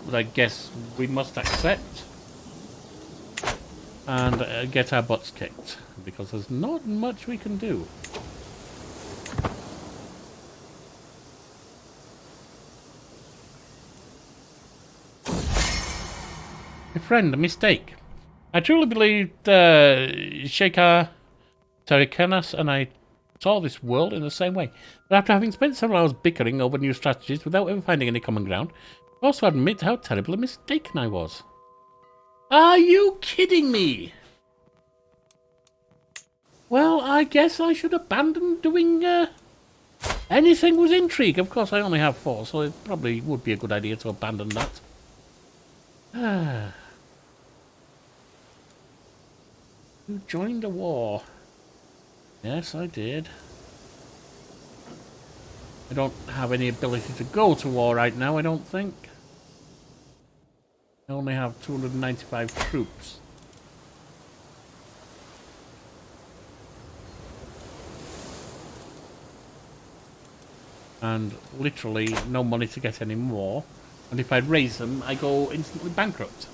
But I guess we must accept and get our butts kicked, because there's not much we can do. My friend, a mistake. I truly believed Sheikh Tarikanas and I saw this world in the same way. But after having spent several hours bickering over new strategies without ever finding any common ground, I also admit how terribly mistaken I was. Are you kidding me? Well, I guess I should abandon doing anything with intrigue. Of course, I only have 4, so it probably would be a good idea to abandon that. You joined the war. Yes, I did. I don't have any ability to go to war right now, I don't think. I only have 295 troops. And literally no money to get any more. And if I raise them, I go instantly bankrupt.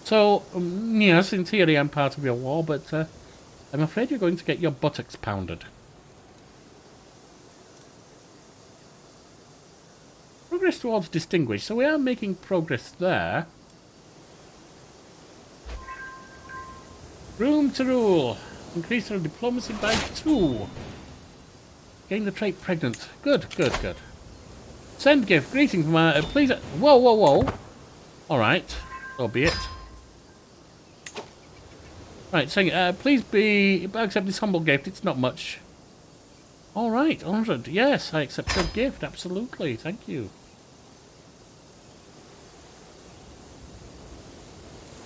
So, yes, in theory I'm part of your war, but I'm afraid you're going to get your buttocks pounded. Progress towards distinguished, so we are making progress there. Room to rule. Increase our diplomacy by 2. Gain the trait pregnant. Good, good, good. Send gift. Greetings from please. Whoa, whoa, whoa. Alright. So be it. Right, saying, please accept this humble gift. It's not much. Alright, 100. Yes, I accept your gift. Absolutely. Thank you.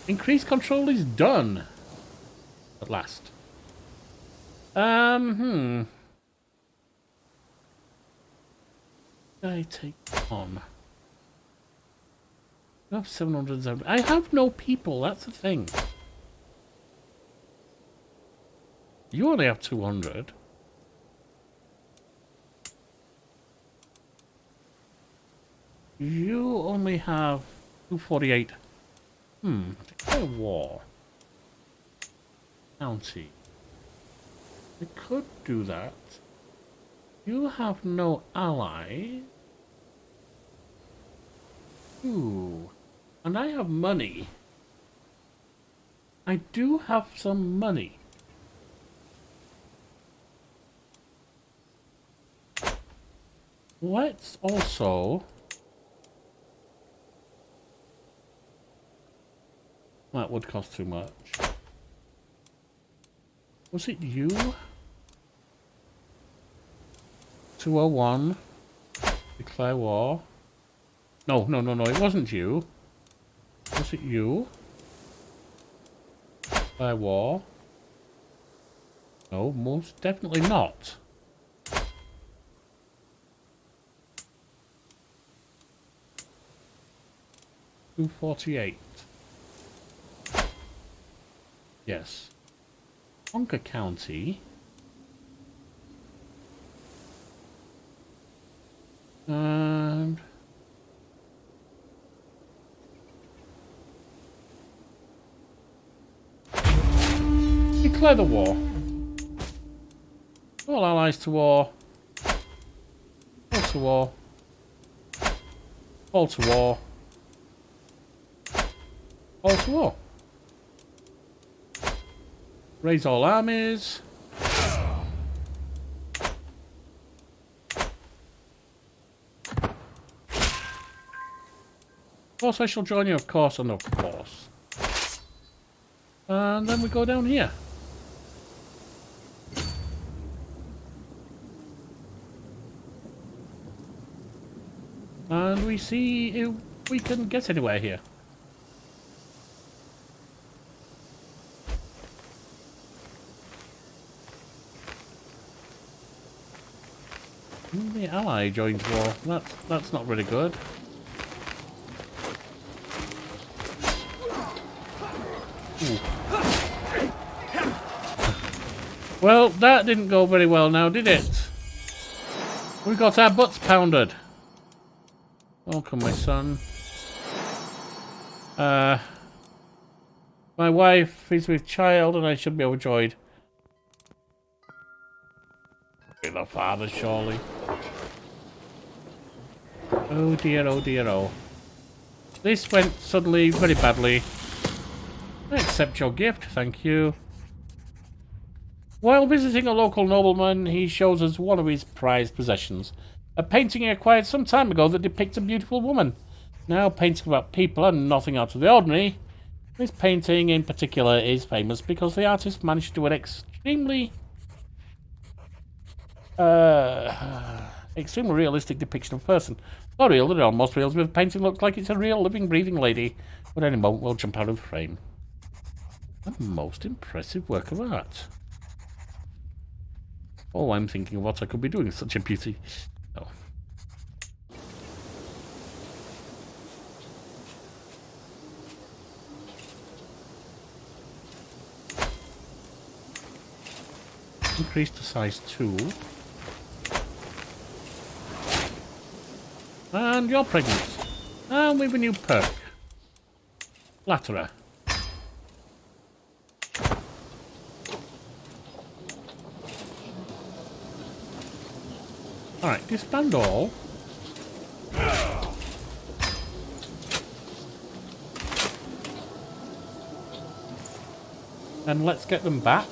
Increased control is done. At last. I take on. I have 770. I have no people, that's the thing. You only have 200. You only have 248. Declare war. County. I could do that. You have no ally. Ooh. And I have money. I do have some money. Let's also... That would cost too much. Was it you? 201. Declare war. No, it wasn't you. Was it you? Declare war. No, most definitely not. $248. Yes. Conquer County. And... declare the war. All allies to war. All to war. All to war. All to war. Raise all armies. Of course I shall join you, of course, and of course. And then we go down here. And we see if we can get anywhere here. The ally joins war. That's not really good. Ooh. Well, that didn't go very well now, did it? We got our butts pounded. Welcome, my son. My wife is with child and I should be overjoyed. Be the father, surely. Oh dear, oh dear, oh. This went suddenly very badly. I accept your gift, thank you. While visiting a local nobleman, he shows us one of his prized possessions. A painting he acquired some time ago that depicts a beautiful woman. Now, paintings about people are nothing out of the ordinary. This painting in particular is famous because the artist managed to do an extremely realistic depiction of a person. Not real, they're almost real. The painting looks like it's a real, living, breathing lady. But any moment will jump out of the frame. A most impressive work of art. Oh, I'm thinking of what I could be doing with such a beauty. Oh. Increase to size 2. And you're pregnant. And we've a new perk. Flatterer. Alright, disband all. And let's get them back.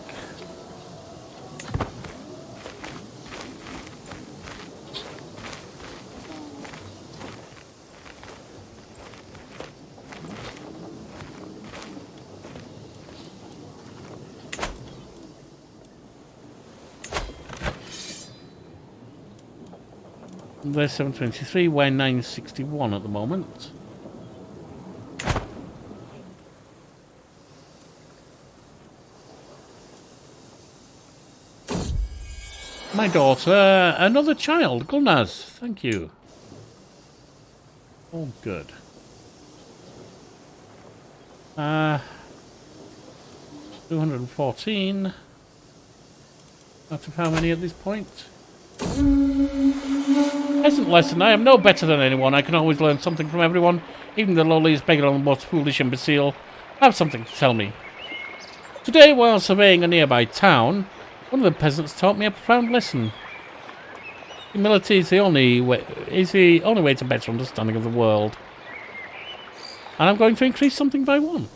There's 723, we're 961 at the moment. My daughter, another child, Gulnaz, thank you. Oh, good. 214. Out of how many at this point? Peasant lesson. I am no better than anyone. I can always learn something from everyone, even the lowliest beggar or the most foolish imbecile. Have something to tell me. Today, while surveying a nearby town, one of the peasants taught me a profound lesson. Humility is the only way to better understanding of the world. And I'm going to increase something by 1.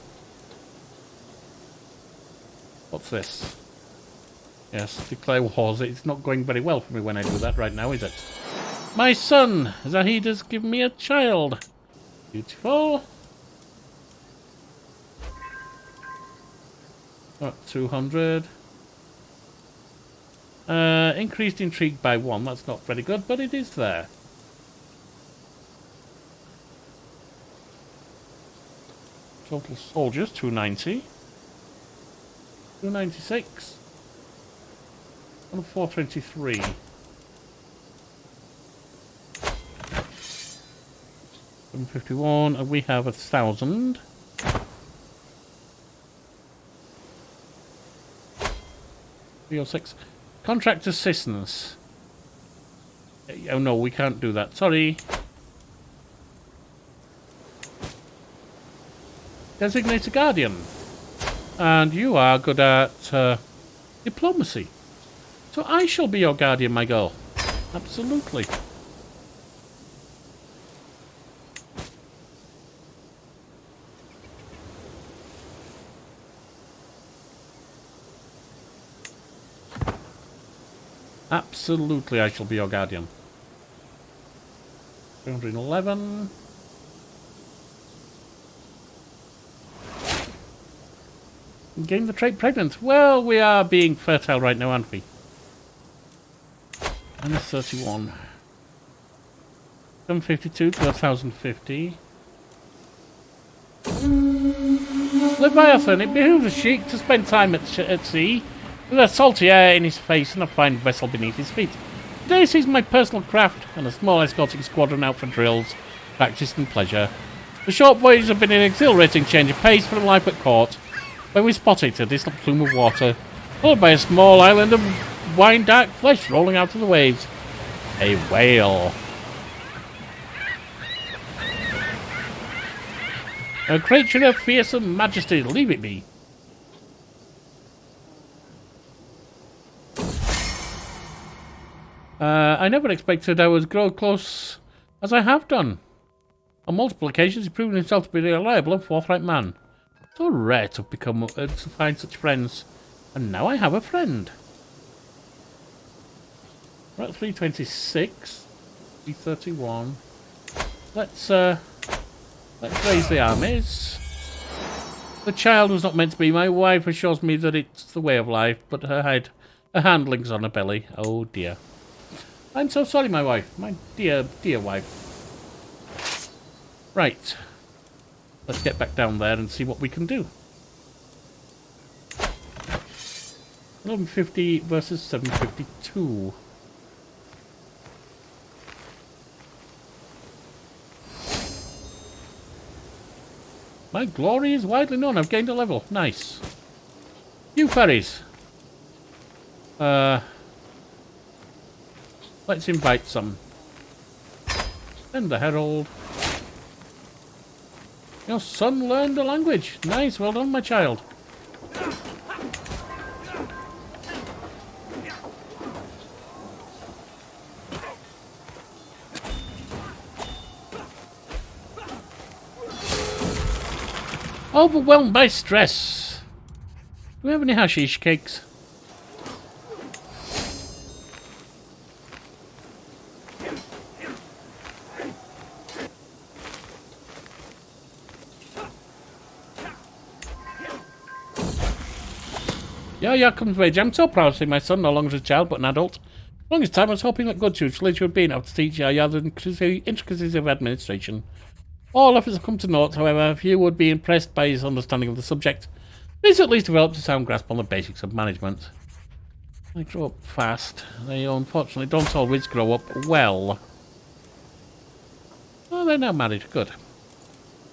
What's this? Yes, declare wars. It's not going very well for me when I do that right now, is it? My son, Zahid, has given me a child. Beautiful. 200. Increased intrigue by 1. That's not very good, but it is there. Total soldiers, 290. 296. And 423. 751, and we have 1,000. 306. Contract assistance. Oh no, we can't do that. Sorry. Designate a guardian. And you are good at diplomacy. So I shall be your guardian, my girl. Absolutely. Absolutely, I shall be your guardian. 311. Gain the trait pregnant. Well, we are being fertile right now, aren't we? And a 31. 752 to 1,050. Leviathan, it behooves a sheik to spend time at sea, with a salty air in his face and a fine vessel beneath his feet. Today sees my personal craft and a small escorting squadron out for drills, practice and pleasure. The short voyages have been an exhilarating change of pace from life at court, when we spotted a distant plume of water, followed by a small island of wine-dark flesh rolling out of the waves. A whale. A creature of fearsome majesty, leave it be. I never expected I would grow close as I have done. On multiple occasions, he's proven himself to be a reliable and forthright man. So rare to find such friends. And now I have a friend. We're at 326. 331. Let's raise the armies. The child was not meant to be. My wife assures me that it's the way of life, but her handling's on her belly. Oh dear. I'm so sorry, my wife. My dear, dear wife. Right. Let's get back down there and see what we can do. 1150 versus 752. My glory is widely known. I've gained a level. Nice. You fairies. Let's invite some. Send the herald. Your son learned a language. Nice. Well done, my child. Overwhelmed by stress. Do we have any hashish cakes? Yeah, comes of age. I'm so proud to see my son no longer a child but an adult. For the longest time I was hoping that good Liege would be enough to teach Yaya the intricacies of administration. All efforts have come to naught, however. Few would be impressed by his understanding of the subject. He's at least developed a sound grasp on the basics of management. They grow up fast. They unfortunately don't always grow up well. Oh, they're now married. Good.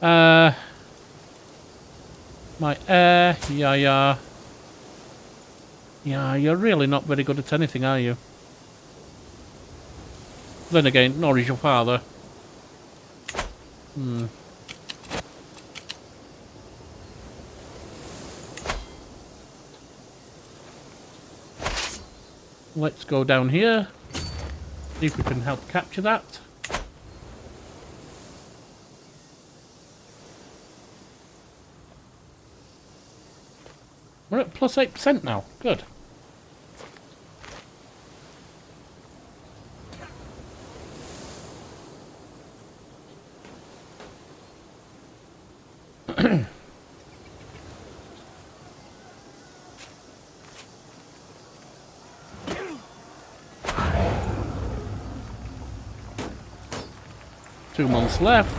My heir, Yaya. Yeah, you're really not very good at anything, are you? Then again, nor is your father. Let's go down here. See if we can help capture that. We're at plus 8% now. Good. Two months left.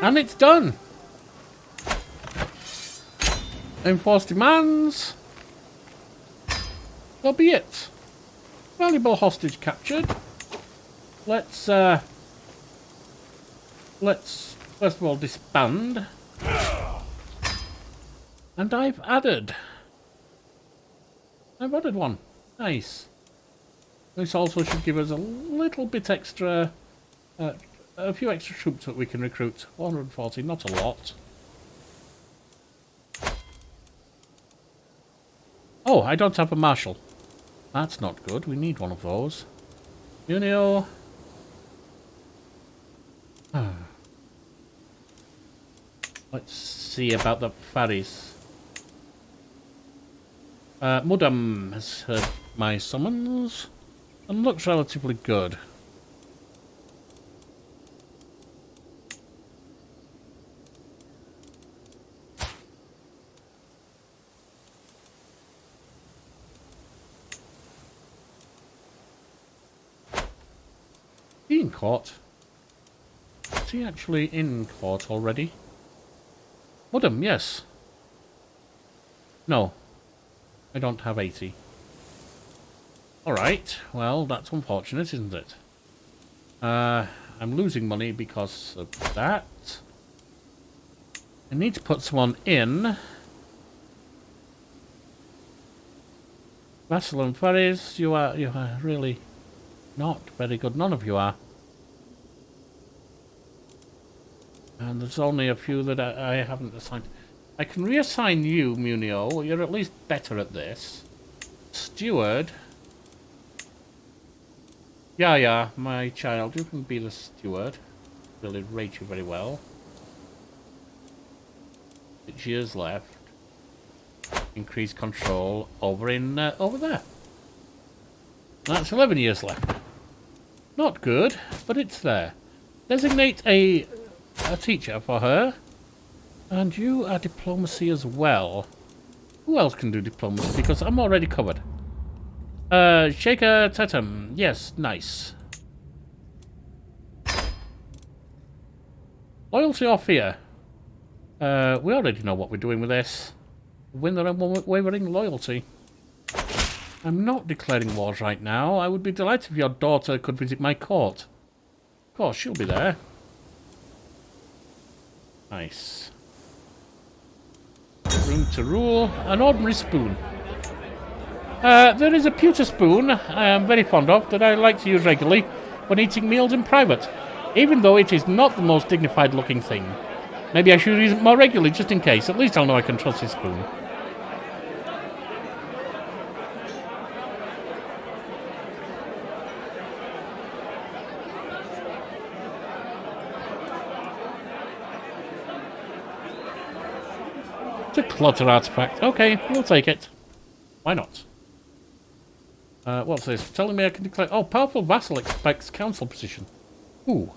And it's done. Enforced demands. So be it. Valuable hostage captured. Let's first of all disband. And I've added one. Nice. This also should give us a little bit extra, a few extra troops that we can recruit. 440, not a lot. Oh, I don't have a marshal. That's not good. We need one of those. Unio. Let's see about the ferries. Mudam has heard my summons and looks relatively good. Is he in court? Is he actually in court already? Mudam, yes. No. I don't have 80. Alright, well, that's unfortunate, isn't it? I'm losing money because of that. I need to put someone in. Vassal and ferries, you are really not very good. None of you are. And there's only a few that I haven't assigned. I can reassign you, Munio. You're at least better at this. Steward. Yeah, my child, you can be the steward. Really rate you very well. 6 years left. Increase control over over there. That's 11 years left. Not good, but it's there. Designate a teacher for her. And you are diplomacy as well. Who else can do diplomacy? Because I'm already covered. Sheikh-down. Yes, nice. Loyalty or fear? We already know what we're doing with this. Win their unwavering loyalty. I'm not declaring wars right now. I would be delighted if your daughter could visit my court. Of course, she'll be there. Nice. Room to rule. An ordinary spoon. There is a pewter spoon I am very fond of that I like to use regularly when eating meals in private, even though it is not the most dignified looking thing. Maybe I should use it more regularly just in case. At least I'll know I can trust this spoon. It's a clutter artifact. Okay, we'll take it. Why not? What's this? Telling me I can declare... Oh, powerful vassal expects council position. Ooh.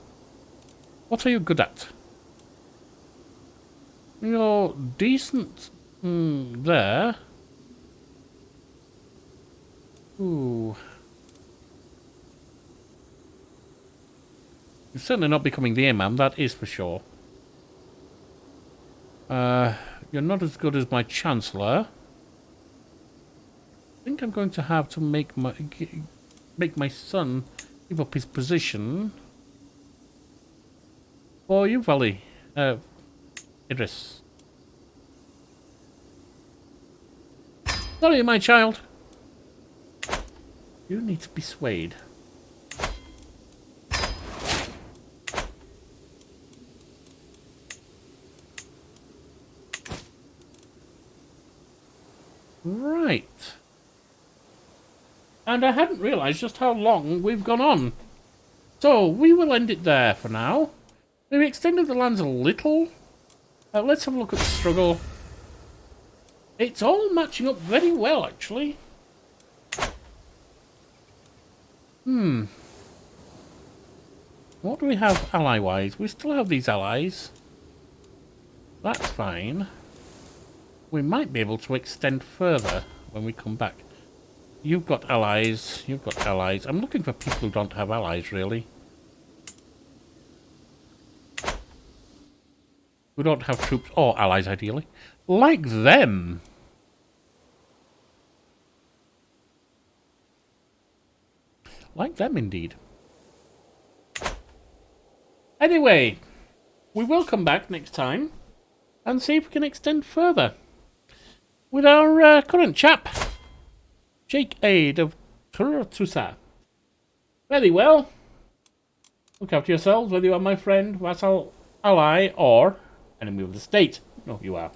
What are you good at? You're decent there. Ooh. You're certainly not becoming the imam, that is for sure. You're not as good as my chancellor. I think I'm going to have to make my son give up his position. For you, Valley. Idris. Sorry, my child. You need to be swayed. Right. And I hadn't realised just how long we've gone on. So, we will end it there for now. We've extended the lands a little. Let's have a look at the struggle. It's all matching up very well, actually. What do we have ally-wise? We still have these allies. That's fine. We might be able to extend further when we come back. You've got allies. You've got allies. I'm looking for people who don't have allies, really. Who don't have troops or allies, ideally. Like them. Like them, indeed. Anyway, we will come back next time and see if we can extend further with our current chap, Sheikh Aid of Crusader. Very well. Look after yourselves, whether you are my friend, vassal, ally, or enemy of the state. You know who you are.